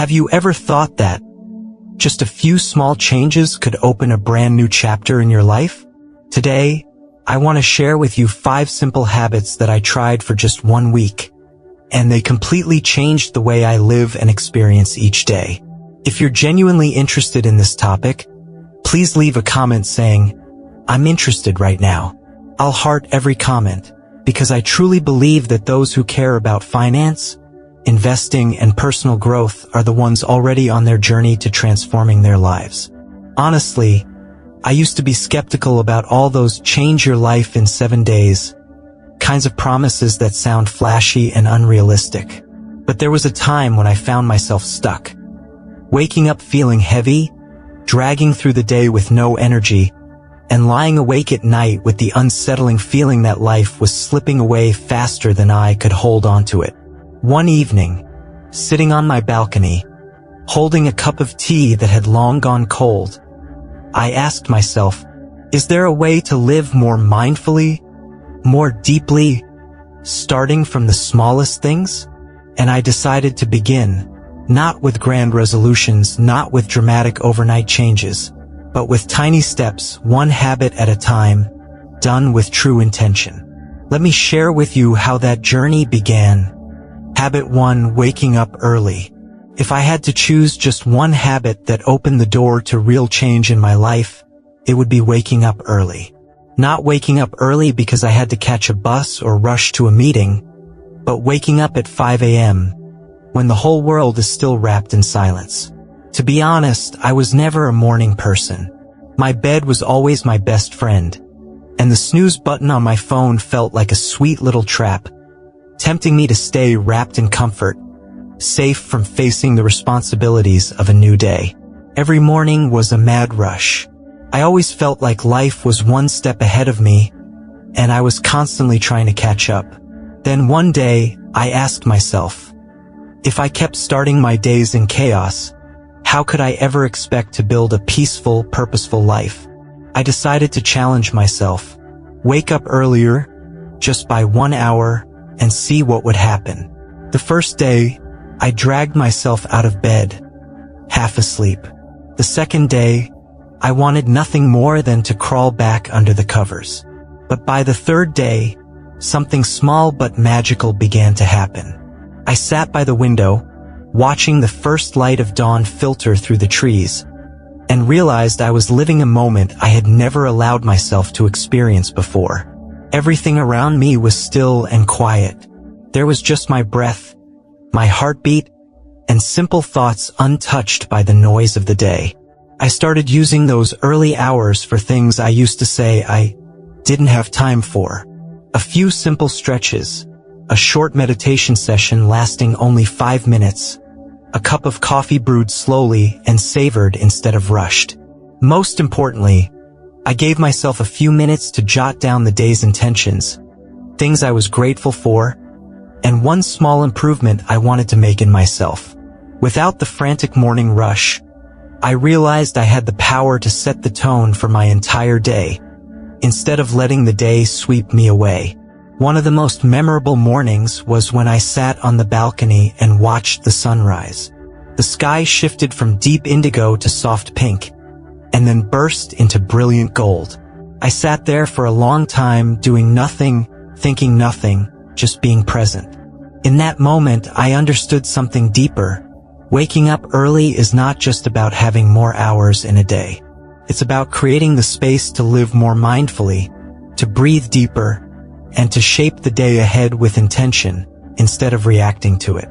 Have you ever thought that just a few small changes could open a brand new chapter in your life? Today, I want to share with you 5 simple habits that I tried for just 1 week, and they completely changed the way I live and experience each day. If you're genuinely interested in this topic, please leave a comment saying, "I'm interested right now." I'll heart every comment, because I truly believe that those who care about finance, investing, and personal growth are the ones already on their journey to transforming their lives. Honestly, I used to be skeptical about all those change your life in 7 days kinds of promises that sound flashy and unrealistic. But there was a time when I found myself stuck, waking up feeling heavy, dragging through the day with no energy, and lying awake at night with the unsettling feeling that life was slipping away faster than I could hold on to it. One evening, sitting on my balcony, holding a cup of tea that had long gone cold, I asked myself, is there a way to live more mindfully, more deeply, starting from the smallest things? And I decided to begin, not with grand resolutions, not with dramatic overnight changes, but with tiny steps, one habit at a time, done with true intention. Let me share with you how that journey began. Habit 1: waking up early. If I had to choose just one habit that opened the door to real change in my life, it would be waking up early. Not waking up early because I had to catch a bus or rush to a meeting, but waking up at 5 a.m., when the whole world is still wrapped in silence. To be honest, I was never a morning person. My bed was always my best friend, and the snooze button on my phone felt like a sweet little trap, tempting me to stay wrapped in comfort, safe from facing the responsibilities of a new day. Every morning was a mad rush. I always felt like life was one step ahead of me, and I was constantly trying to catch up. Then one day, I asked myself, if I kept starting my days in chaos, how could I ever expect to build a peaceful, purposeful life? I decided to challenge myself, wake up earlier, just by 1 hour, and see what would happen. The first day, I dragged myself out of bed, half asleep. The second day, I wanted nothing more than to crawl back under the covers. But by the third day, something small but magical began to happen. I sat by the window, watching the first light of dawn filter through the trees, and realized I was living a moment I had never allowed myself to experience before. Everything around me was still and quiet. There was just my breath, my heartbeat, and simple thoughts untouched by the noise of the day. I started using those early hours for things I used to say I didn't have time for. A few simple stretches, a short meditation session lasting only 5 minutes, a cup of coffee brewed slowly and savored instead of rushed. Most importantly, I gave myself a few minutes to jot down the day's intentions, things I was grateful for, and one small improvement I wanted to make in myself. Without the frantic morning rush, I realized I had the power to set the tone for my entire day, instead of letting the day sweep me away. One of the most memorable mornings was when I sat on the balcony and watched the sunrise. The sky shifted from deep indigo to soft pink, and then burst into brilliant gold. I sat there for a long time, doing nothing, thinking nothing, just being present. In that moment, I understood something deeper. Waking up early is not just about having more hours in a day. It's about creating the space to live more mindfully, to breathe deeper, and to shape the day ahead with intention, instead of reacting to it.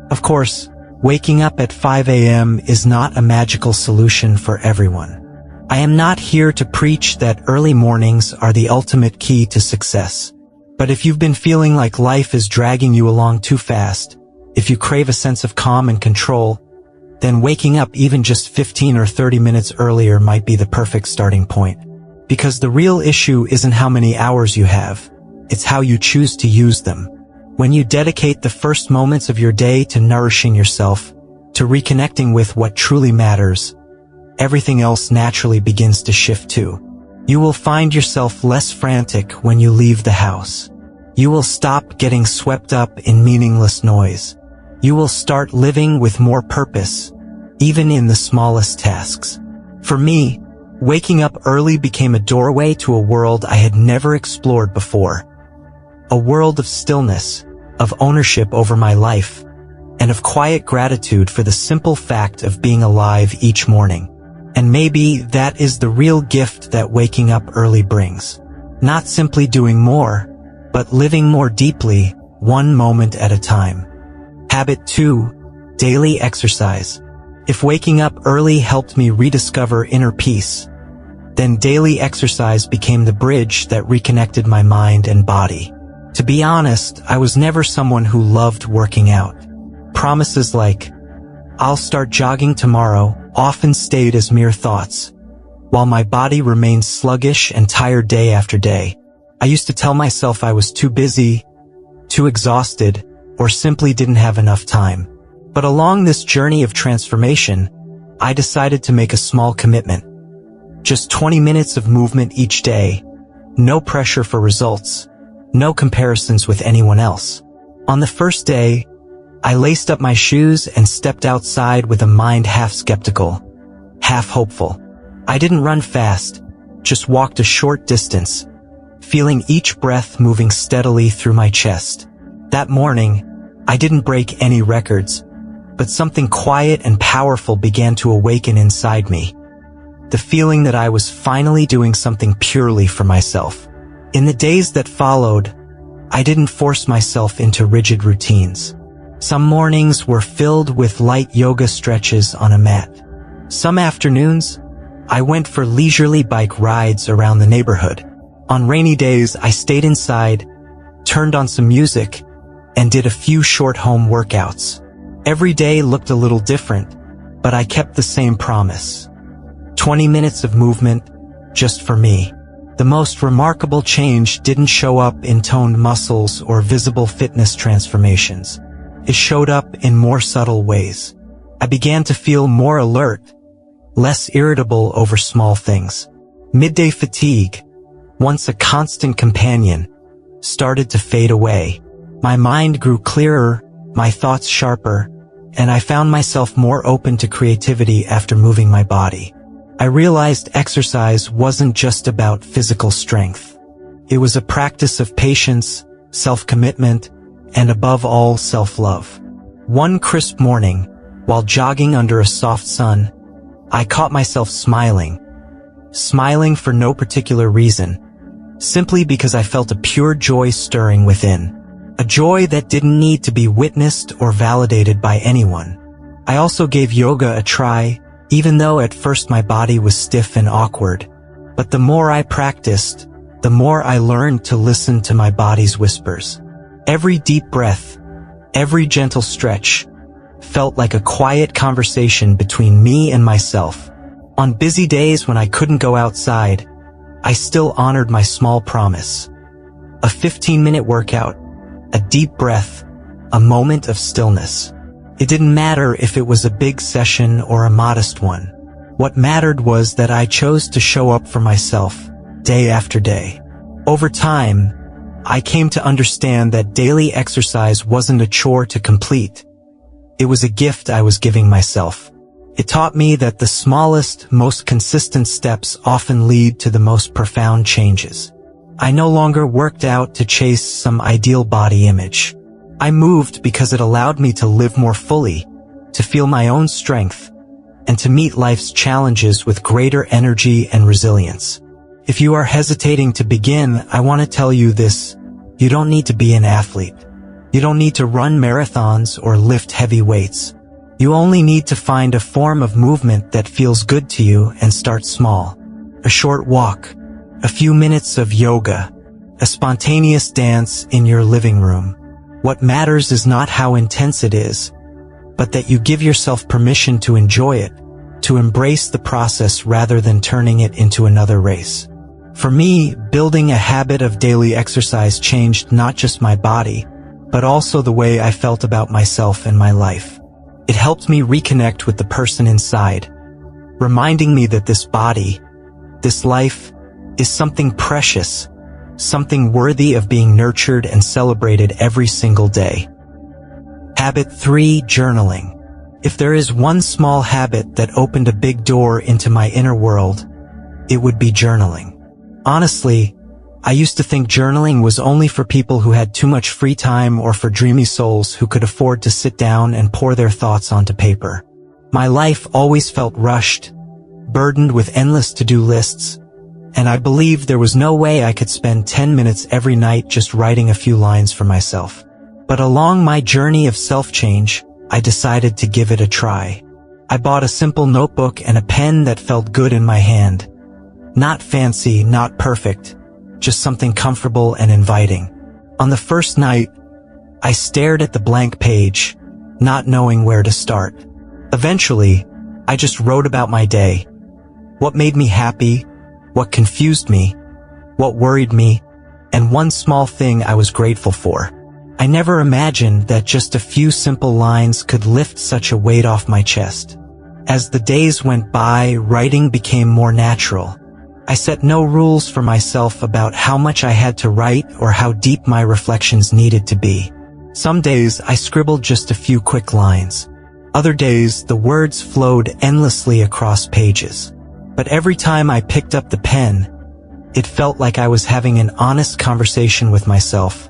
Of course, waking up at 5 a.m. is not a magical solution for everyone. I am not here to preach that early mornings are the ultimate key to success. But if you've been feeling like life is dragging you along too fast, if you crave a sense of calm and control, then waking up even just 15 or 30 minutes earlier might be the perfect starting point. Because the real issue isn't how many hours you have, it's how you choose to use them. When you dedicate the first moments of your day to nourishing yourself, to reconnecting with what truly matters, everything else naturally begins to shift too. You will find yourself less frantic when you leave the house. You will stop getting swept up in meaningless noise. you will start living with more purpose, even in the smallest tasks. For me, waking up early became a doorway to a world I had never explored before. A world of stillness, of ownership over my life, and of quiet gratitude for the simple fact of being alive each morning. And maybe that is the real gift that waking up early brings. Not simply doing more, but living more deeply, one moment at a time. Habit 2. Daily exercise. If waking up early helped me rediscover inner peace, then daily exercise became the bridge that reconnected my mind and body. To be honest, I was never someone who loved working out. Promises like, "I'll start jogging tomorrow," often stayed as mere thoughts, while my body remained sluggish and tired day after day. I used to tell myself I was too busy, too exhausted, or simply didn't have enough time. But along this journey of transformation, I decided to make a small commitment. Just 20 minutes of movement each day, no pressure for results, no comparisons with anyone else. On the first day, I laced up my shoes and stepped outside with a mind half skeptical, half hopeful. I didn't run fast, just walked a short distance, feeling each breath moving steadily through my chest. That morning, I didn't break any records, but something quiet and powerful began to awaken inside me. The feeling that I was finally doing something purely for myself. In the days that followed, I didn't force myself into rigid routines. Some mornings were filled with light yoga stretches on a mat. Some afternoons, I went for leisurely bike rides around the neighborhood. On rainy days, I stayed inside, turned on some music, and did a few short home workouts. Every day looked a little different, but I kept the same promise. 20 minutes of movement, just for me. The most remarkable change didn't show up in toned muscles or visible fitness transformations. It showed up in more subtle ways. I began to feel more alert, less irritable over small things. Midday fatigue, once a constant companion, started to fade away. My mind grew clearer, my thoughts sharper, and I found myself more open to creativity after moving my body. I realized exercise wasn't just about physical strength. It was a practice of patience, self-commitment, and above all, self-love. One crisp morning, while jogging under a soft sun, I caught myself smiling for no particular reason, simply because I felt a pure joy stirring within. A joy that didn't need to be witnessed or validated by anyone. I also gave yoga a try, even though at first my body was stiff and awkward. But the more I practiced, the more I learned to listen to my body's whispers. Every deep breath, every gentle stretch, felt like a quiet conversation between me and myself. On busy days when I couldn't go outside, I still honored my small promise. A 15-minute workout, a deep breath, a moment of stillness. It didn't matter if it was a big session or a modest one. What mattered was that I chose to show up for myself, day after day. Over time, I came to understand that daily exercise wasn't a chore to complete. It was a gift I was giving myself. It taught me that the smallest, most consistent steps often lead to the most profound changes. I no longer worked out to chase some ideal body image. I moved because it allowed me to live more fully, to feel my own strength, and to meet life's challenges with greater energy and resilience. If you are hesitating to begin, I want to tell you this: you don't need to be an athlete. You don't need to run marathons or lift heavy weights. You only need to find a form of movement that feels good to you and start small. A short walk, a few minutes of yoga, a spontaneous dance in your living room. What matters is not how intense it is, but that you give yourself permission to enjoy it, to embrace the process rather than turning it into another race. For me, building a habit of daily exercise changed not just my body, but also the way I felt about myself and my life. It helped me reconnect with the person inside, reminding me that this body, this life, is something precious, something worthy of being nurtured and celebrated every single day. Habit 3: journaling. If there is one small habit that opened a big door into my inner world, it would be journaling. Honestly, I used to think journaling was only for people who had too much free time or for dreamy souls who could afford to sit down and pour their thoughts onto paper. My life always felt rushed, burdened with endless to-do lists, and I believed there was no way I could spend 10 minutes every night just writing a few lines for myself. But along my journey of self-change, I decided to give it a try. I bought a simple notebook and a pen that felt good in my hand. Not fancy, not perfect, just something comfortable and inviting. On the first night, I stared at the blank page, not knowing where to start. Eventually, I just wrote about my day. What made me happy, what confused me, what worried me, and one small thing I was grateful for. I never imagined that just a few simple lines could lift such a weight off my chest. As the days went by, writing became more natural. I set no rules for myself about how much I had to write or how deep my reflections needed to be. Some days I scribbled just a few quick lines. Other days, the words flowed endlessly across pages. But every time I picked up the pen, it felt like I was having an honest conversation with myself,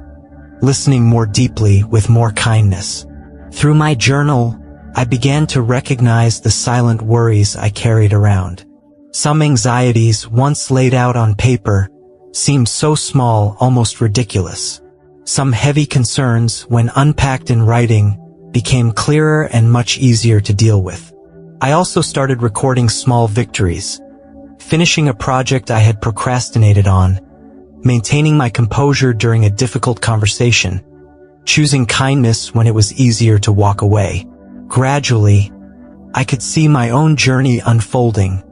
listening more deeply with more kindness. Through my journal, I began to recognize the silent worries I carried around. Some anxieties, once laid out on paper, seemed so small, almost ridiculous. Some heavy concerns, when unpacked in writing, became clearer and much easier to deal with. I also started recording small victories, finishing a project I had procrastinated on, maintaining my composure during a difficult conversation, choosing kindness when it was easier to walk away. Gradually, I could see my own journey unfolding,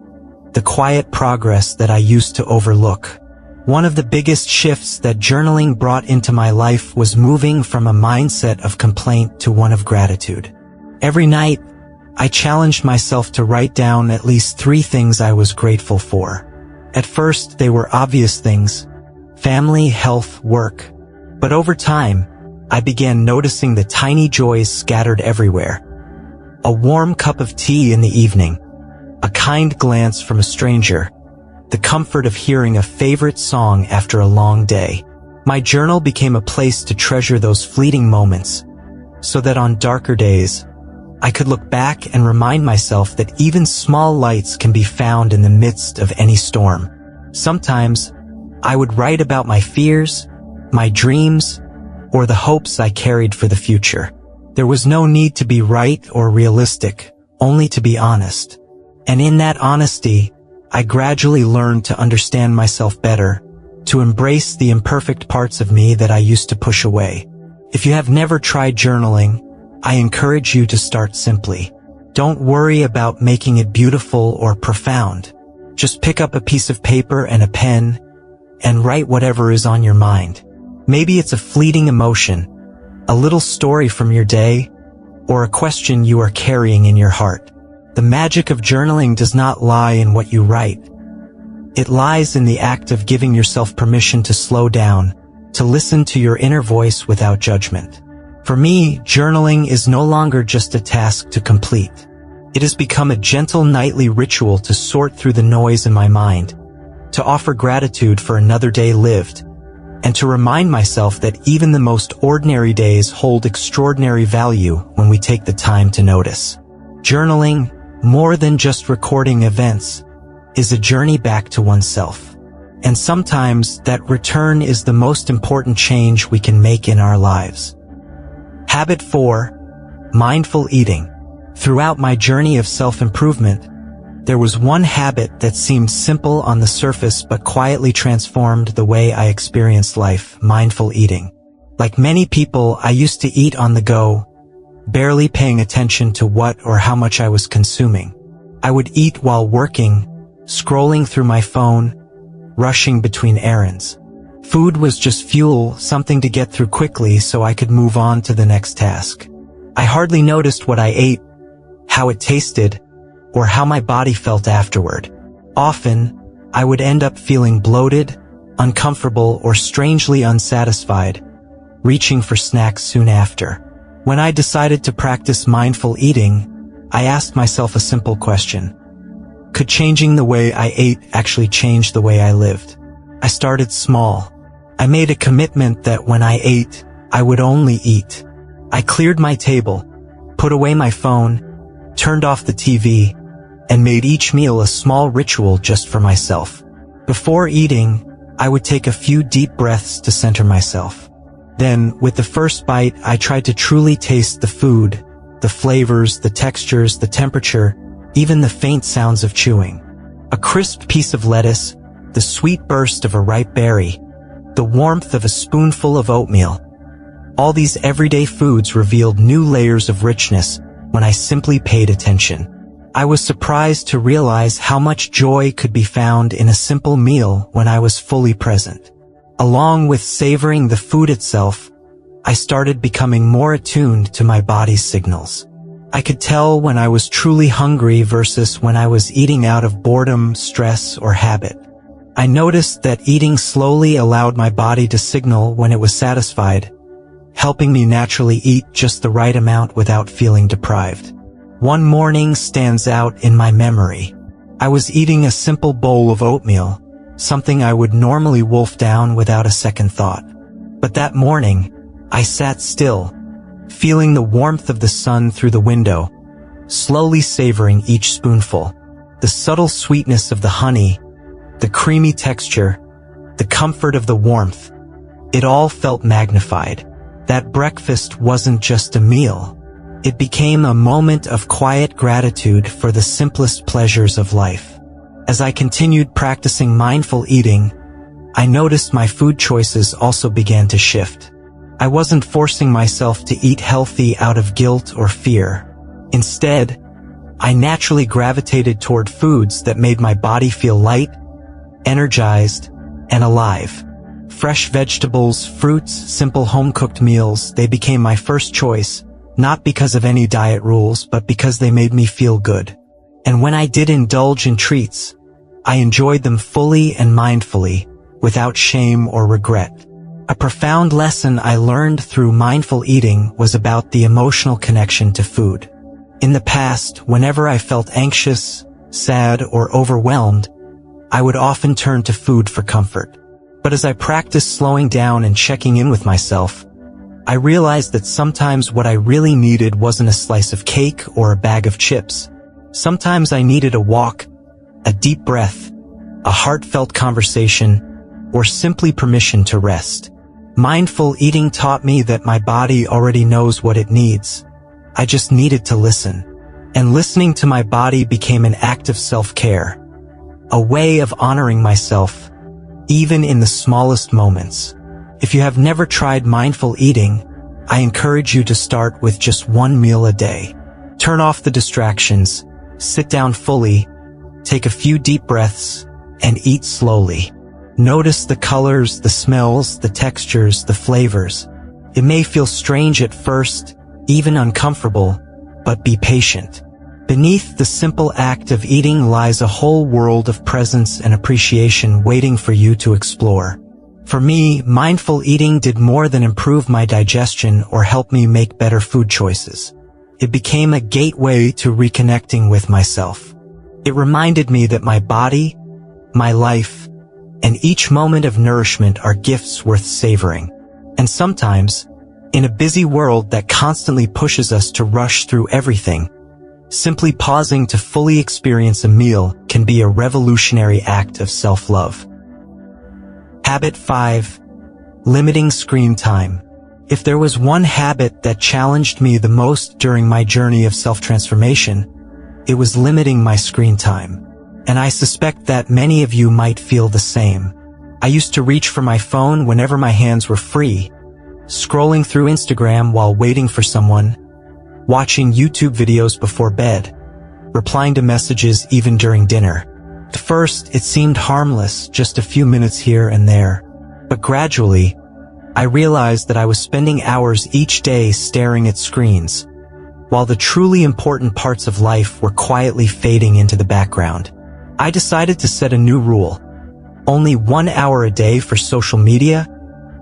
the quiet progress that I used to overlook. One of the biggest shifts that journaling brought into my life was moving from a mindset of complaint to one of gratitude. Every night, I challenged myself to write down at least 3 things I was grateful for. At first, they were obvious things: family, health, work. But over time, I began noticing the tiny joys scattered everywhere. A warm cup of tea in the evening, a kind glance from a stranger, the comfort of hearing a favorite song after a long day. My journal became a place to treasure those fleeting moments, so that on darker days, I could look back and remind myself that even small lights can be found in the midst of any storm. Sometimes, I would write about my fears, my dreams, or the hopes I carried for the future. There was no need to be right or realistic, only to be honest. And in that honesty, I gradually learned to understand myself better, to embrace the imperfect parts of me that I used to push away. If you have never tried journaling, I encourage you to start simply. Don't worry about making it beautiful or profound. Just pick up a piece of paper and a pen, and write whatever is on your mind. Maybe it's a fleeting emotion, a little story from your day, or a question you are carrying in your heart. The magic of journaling does not lie in what you write. It lies in the act of giving yourself permission to slow down, to listen to your inner voice without judgment. For me, journaling is no longer just a task to complete. It has become a gentle nightly ritual to sort through the noise in my mind, to offer gratitude for another day lived, and to remind myself that even the most ordinary days hold extraordinary value when we take the time to notice. Journaling, more than just recording events, is a journey back to oneself. And sometimes that return is the most important change we can make in our lives. Habit 4: mindful eating. Throughout my journey of self-improvement, there was one habit that seemed simple on the surface but quietly transformed the way I experienced life: mindful eating. Like many people, I used to eat on the go, barely paying attention to what or how much I was consuming. I would eat while working, scrolling through my phone, rushing between errands. Food was just fuel, something to get through quickly so I could move on to the next task. I hardly noticed what I ate, how it tasted, or how my body felt afterward. Often, I would end up feeling bloated, uncomfortable, or strangely unsatisfied, reaching for snacks soon after. When I decided to practice mindful eating, I asked myself a simple question. Could changing the way I ate actually change the way I lived? I started small. I made a commitment that when I ate, I would only eat. I cleared my table, put away my phone, turned off the TV, and made each meal a small ritual just for myself. Before eating, I would take a few deep breaths to center myself. Then, with the first bite, I tried to truly taste the food, the flavors, the textures, the temperature, even the faint sounds of chewing. A crisp piece of lettuce, the sweet burst of a ripe berry, the warmth of a spoonful of oatmeal. All these everyday foods revealed new layers of richness when I simply paid attention. I was surprised to realize how much joy could be found in a simple meal when I was fully present. Along with savoring the food itself, I started becoming more attuned to my body's signals. I could tell when I was truly hungry versus when I was eating out of boredom, stress, or habit. I noticed that eating slowly allowed my body to signal when it was satisfied, helping me naturally eat just the right amount without feeling deprived. One morning stands out in my memory. I was eating a simple bowl of oatmeal, something I would normally wolf down without a second thought. But that morning, I sat still, feeling the warmth of the sun through the window, slowly savoring each spoonful. The subtle sweetness of the honey, the creamy texture, the comfort of the warmth, it all felt magnified. That breakfast wasn't just a meal. It became a moment of quiet gratitude for the simplest pleasures of life. As I continued practicing mindful eating, I noticed my food choices also began to shift. I wasn't forcing myself to eat healthy out of guilt or fear. Instead, I naturally gravitated toward foods that made my body feel light, energized, and alive. Fresh vegetables, fruits, simple home-cooked meals, they became my first choice, not because of any diet rules, but because they made me feel good. And when I did indulge in treats, I enjoyed them fully and mindfully, without shame or regret. A profound lesson I learned through mindful eating was about the emotional connection to food. In the past, whenever I felt anxious, sad, or overwhelmed, I would often turn to food for comfort. But as I practiced slowing down and checking in with myself, I realized that sometimes what I really needed wasn't a slice of cake or a bag of chips. Sometimes I needed a walk, a deep breath, a heartfelt conversation, or simply permission to rest. Mindful eating taught me that my body already knows what it needs. I just needed to listen. And listening to my body became an act of self-care, a way of honoring myself, even in the smallest moments. If you have never tried mindful eating, I encourage you to start with just one meal a day. Turn off the distractions, sit down fully, take a few deep breaths, and eat slowly. Notice the colors, the smells, the textures, the flavors. It may feel strange at first, even uncomfortable, but be patient. Beneath the simple act of eating lies a whole world of presence and appreciation waiting for you to explore. For me, mindful eating did more than improve my digestion or help me make better food choices. It became a gateway to reconnecting with myself. It reminded me that my body, my life, and each moment of nourishment are gifts worth savoring. And sometimes, in a busy world that constantly pushes us to rush through everything, simply pausing to fully experience a meal can be a revolutionary act of self-love. Habit 5. Limiting screen time. If there was one habit that challenged me the most during my journey of self-transformation, it was limiting my screen time. And I suspect that many of you might feel the same. I used to reach for my phone whenever my hands were free, scrolling through Instagram while waiting for someone, watching YouTube videos before bed, replying to messages even during dinner. At first, it seemed harmless, just a few minutes here and there. But gradually, I realized that I was spending hours each day staring at screens, while the truly important parts of life were quietly fading into the background. I decided to set a new rule: only 1 hour a day for social media,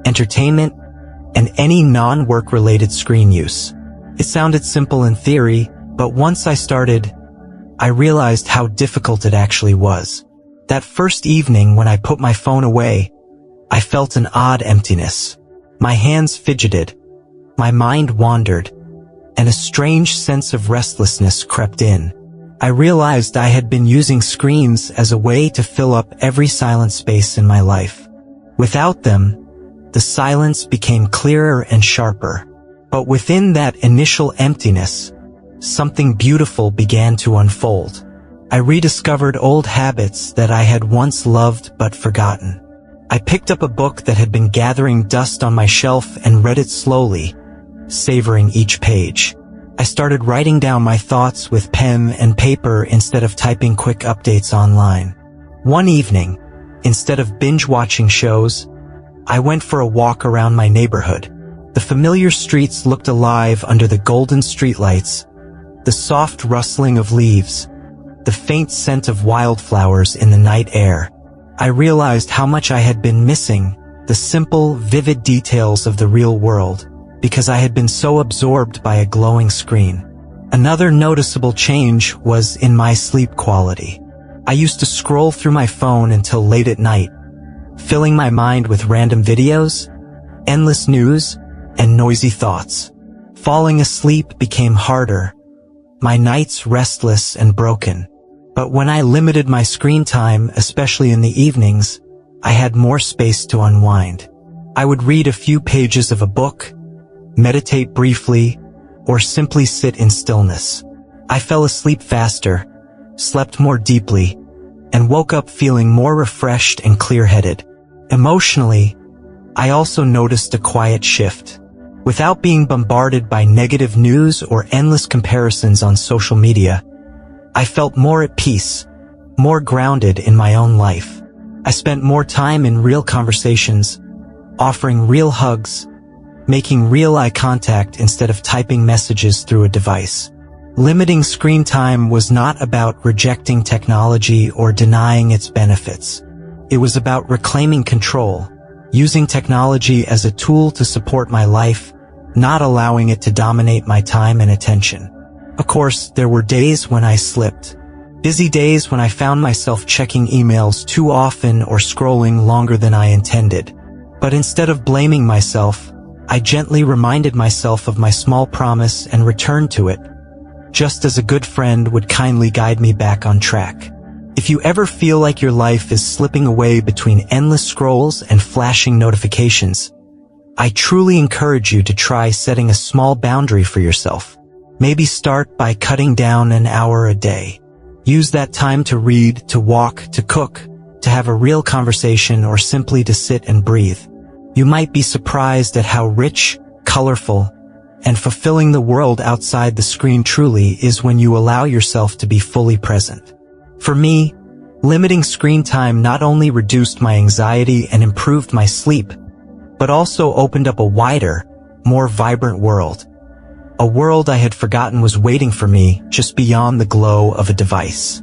entertainment, and any non-work related screen use. It sounded simple in theory, but once I started, I realized how difficult it actually was. That first evening when I put my phone away, I felt an odd emptiness. My hands fidgeted, my mind wandered, and a strange sense of restlessness crept in. I realized I had been using screens as a way to fill up every silent space in my life. Without them, the silence became clearer and sharper. But within that initial emptiness, something beautiful began to unfold. I rediscovered old habits that I had once loved but forgotten. I picked up a book that had been gathering dust on my shelf and read it slowly, savoring each page. I started writing down my thoughts with pen and paper instead of typing quick updates online. One evening, instead of binge-watching shows, I went for a walk around my neighborhood. The familiar streets looked alive under the golden streetlights, the soft rustling of leaves, the faint scent of wildflowers in the night air. I realized how much I had been missing, the simple, vivid details of the real world, because I had been so absorbed by a glowing screen. Another noticeable change was in my sleep quality. I used to scroll through my phone until late at night, filling my mind with random videos, endless news, and noisy thoughts. Falling asleep became harder, my nights restless and broken. But when I limited my screen time, especially in the evenings, I had more space to unwind. I would read a few pages of a book, meditate briefly, or simply sit in stillness. I fell asleep faster, slept more deeply, and woke up feeling more refreshed and clear-headed. Emotionally, I also noticed a quiet shift. Without being bombarded by negative news or endless comparisons on social media, I felt more at peace, more grounded in my own life. I spent more time in real conversations, offering real hugs, making real eye contact instead of typing messages through a device. Limiting screen time was not about rejecting technology or denying its benefits. It was about reclaiming control, using technology as a tool to support my life, not allowing it to dominate my time and attention. Of course, there were days when I slipped. Busy days when I found myself checking emails too often or scrolling longer than I intended. But instead of blaming myself, I gently reminded myself of my small promise and returned to it, just as a good friend would kindly guide me back on track. If you ever feel like your life is slipping away between endless scrolls and flashing notifications, I truly encourage you to try setting a small boundary for yourself. Maybe start by cutting down an hour a day. Use that time to read, to walk, to cook, to have a real conversation, or simply to sit and breathe. You might be surprised at how rich, colorful, and fulfilling the world outside the screen truly is when you allow yourself to be fully present. For me, limiting screen time not only reduced my anxiety and improved my sleep, but also opened up a wider, more vibrant world. A world I had forgotten was waiting for me just beyond the glow of a device.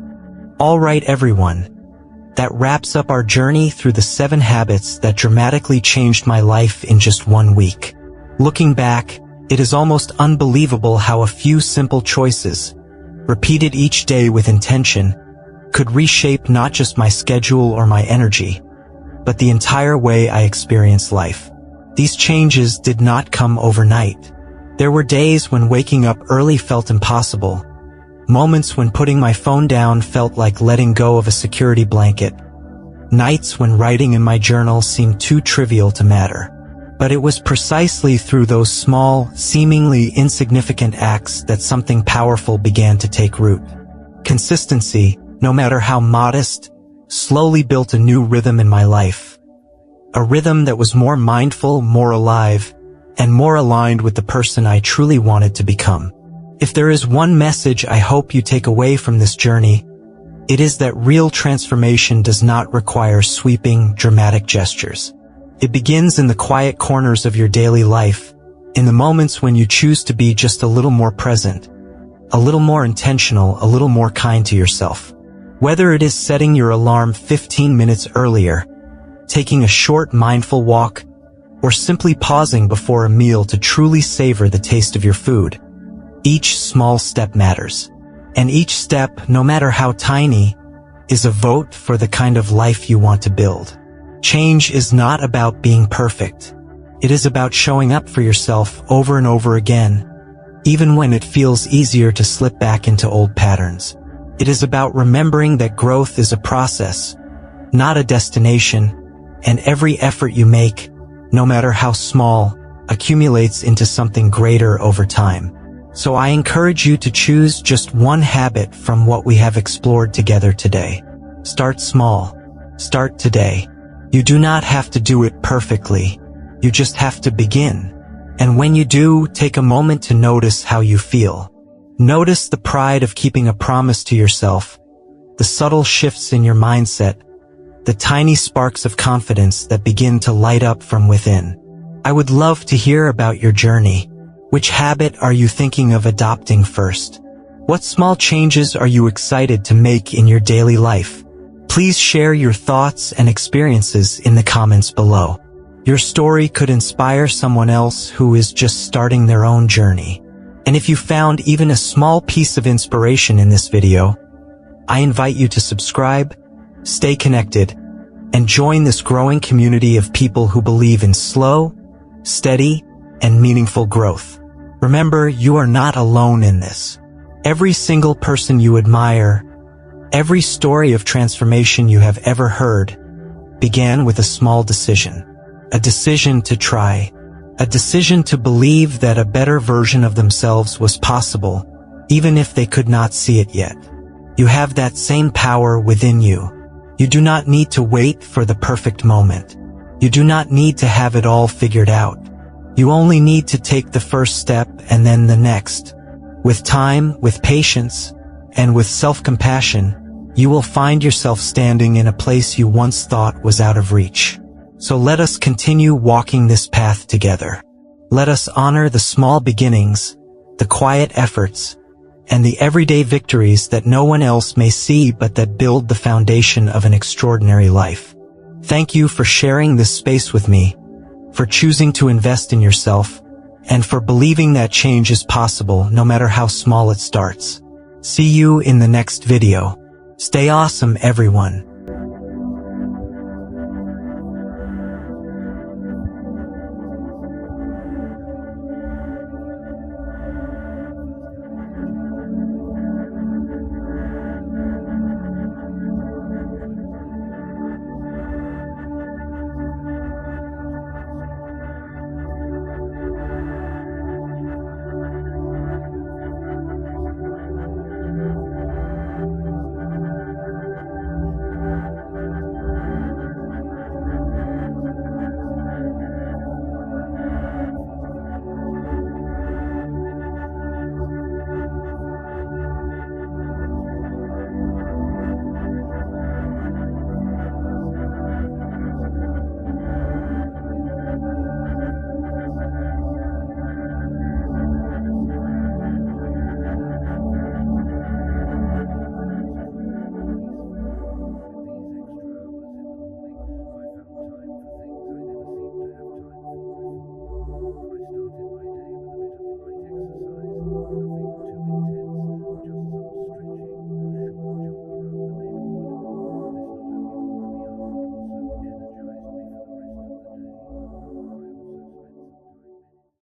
All right, everyone. That wraps up our journey through the 7 habits that dramatically changed my life in just 1 week. Looking back, it is almost unbelievable how a few simple choices, repeated each day with intention, could reshape not just my schedule or my energy, but the entire way I experience life. These changes did not come overnight. There were days when waking up early felt impossible, moments when putting my phone down felt like letting go of a security blanket, nights when writing in my journal seemed too trivial to matter. But it was precisely through those small, seemingly insignificant acts that something powerful began to take root. Consistency, no matter how modest, slowly built a new rhythm in my life. A rhythm that was more mindful, more alive, and more aligned with the person I truly wanted to become. If there is one message I hope you take away from this journey, it is that real transformation does not require sweeping, dramatic gestures. It begins in the quiet corners of your daily life, in the moments when you choose to be just a little more present, a little more intentional, a little more kind to yourself. Whether it is setting your alarm 15 minutes earlier, taking a short mindful walk, or simply pausing before a meal to truly savor the taste of your food, Each small step matters. And each step, no matter how tiny, is a vote for the kind of life you want to build. Change is not about being perfect. It is about showing up for yourself over and over again, even when it feels easier to slip back into old patterns. It is about remembering that growth is a process, not a destination, and every effort you make, no matter how small, accumulates into something greater over time. So I encourage you to choose just one habit from what we have explored together today. Start small. Start today. You do not have to do it perfectly. You just have to begin. And when you do, take a moment to notice how you feel. Notice the pride of keeping a promise to yourself, the subtle shifts in your mindset, the tiny sparks of confidence that begin to light up from within. I would love to hear about your journey. Which habit are you thinking of adopting first? What small changes are you excited to make in your daily life? Please share your thoughts and experiences in the comments below. Your story could inspire someone else who is just starting their own journey. And if you found even a small piece of inspiration in this video, I invite you to subscribe, stay connected, and join this growing community of people who believe in slow, steady, and meaningful growth. Remember, you are not alone in this. Every single person you admire, every story of transformation you have ever heard, began with a small decision. A decision to try. A decision to believe that a better version of themselves was possible, even if they could not see it yet. You have that same power within you. You do not need to wait for the perfect moment. You do not need to have it all figured out. You only need to take the first step and then the next. With time, with patience, and with self-compassion, you will find yourself standing in a place you once thought was out of reach. So let us continue walking this path together. Let us honor the small beginnings, the quiet efforts, and the everyday victories that no one else may see but that build the foundation of an extraordinary life. Thank you for sharing this space with me, for choosing to invest in yourself, and for believing that change is possible no matter how small it starts. See you in the next video. Stay awesome, everyone.